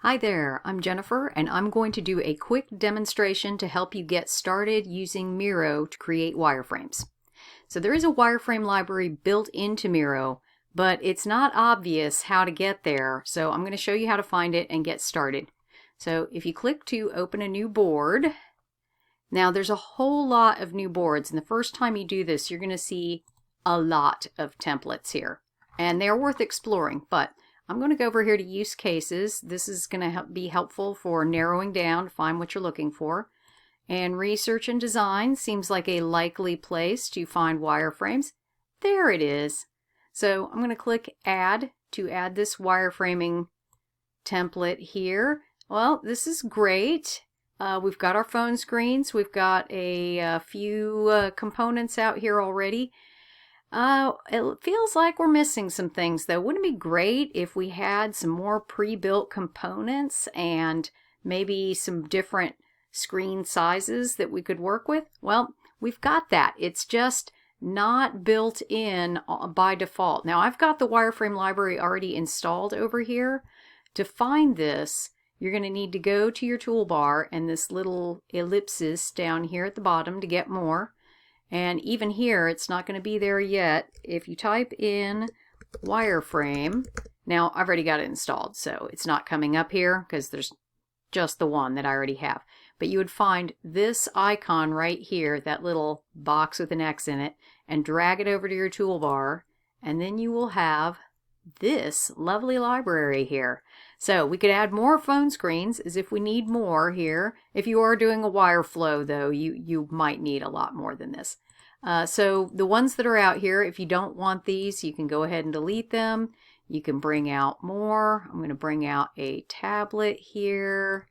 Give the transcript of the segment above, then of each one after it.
Hi there, I'm Jennifer and I'm going to do a quick demonstration to help you get started using Miro to create wireframes. So there is a wireframe library built into Miro, but it's not obvious how to get there, so I'm going to show you how to find it and get started. So if you click to open a new board, now there's a whole lot of new boards, and the first time you do this you're going to see a lot of templates here, and they're worth exploring, but I'm going to go over here to use cases. This is going to be helpful for narrowing down to find what you're looking for. And research and design seems like a likely place to find wireframes. There it is. So I'm going to click add to add this wireframing template here. Well, this is great. We've got our phone screens. We've got a few components out here already. It feels like we're missing some things though. Wouldn't it be great if we had some more pre-built components and maybe some different screen sizes that we could work with? Well, we've got that. It's just not built in by default. Now I've got the wireframe library already installed over here. To find this, you're going to need to go to your toolbar and this little ellipsis down here at the bottom to get more. And even here, it's not going to be there yet. If you type in wireframe, now I've already got it installed, so it's not coming up here because there's just the one that I already have. But you would find this icon right here, that little box with an X in it, and drag it over to your toolbar, and then you will have this lovely library here. So we could add more phone screens as if we need more here. If you are doing a wire flow though, you might need a lot more than this. So the ones that are out here, if you don't want these, you can go ahead and delete them. You can bring out more. I'm going to bring out a tablet here,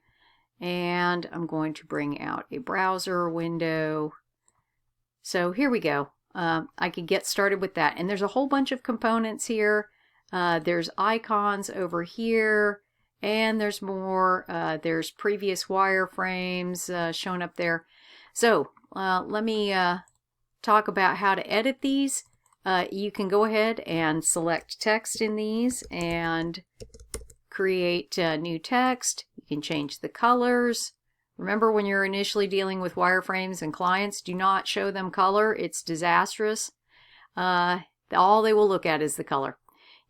and I'm going to bring out a browser window. So here we go. I can get started with that, and there's a whole bunch of components here. There's icons over here, and there's more. There's previous wireframes shown up there. So let me talk about how to edit these. You can go ahead and select text in these and create new text. You can change the colors. Remember, when you're initially dealing with wireframes and clients, do not show them color. It's disastrous. All they will look at is the color.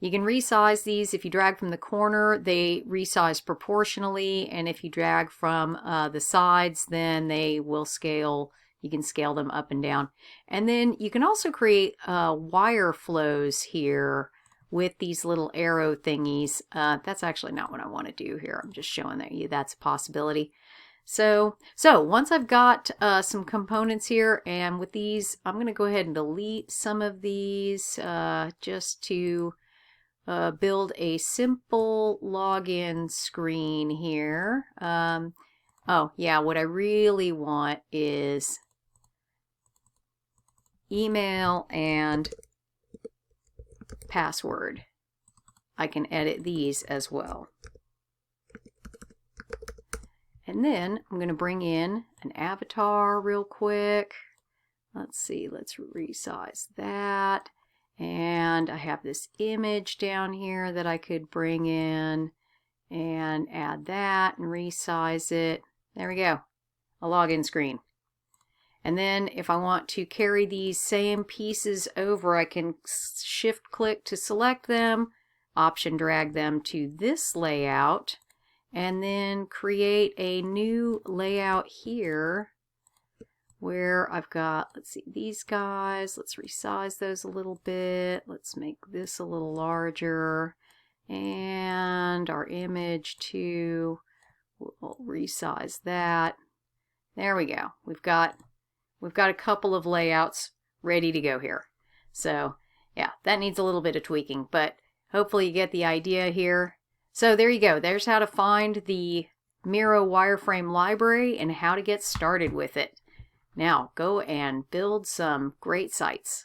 You can resize these. If you drag from the corner, they resize proportionally, and if you drag from the sides, then they will scale. You can scale them up and down. And then you can also create wire flows here with these little arrow thingies. That's actually not what I want to do here. I'm just showing that that's a possibility. So once I've got some components here, and with these, I'm going to go ahead and delete some of these just to build a simple login screen here. Oh yeah, what I really want is email and password. I can edit these as well. And then I'm going to bring in an avatar real quick. Let's see, let's resize that. And I have this image down here that I could bring in and add that and resize it. There we go, a login screen. And then if I want to carry these same pieces over, I can shift click to select them, option drag them to this layout, and then create a new layout here where I've got, let's see, these guys. Let's resize those a little bit. Let's make this a little larger. And our image too, we'll resize that. There we go. We've got a couple of layouts ready to go here. So yeah, that needs a little bit of tweaking, but hopefully you get the idea here. So there you go. There's how to find the Miro wireframe library and how to get started with it. Now go and build some great sites.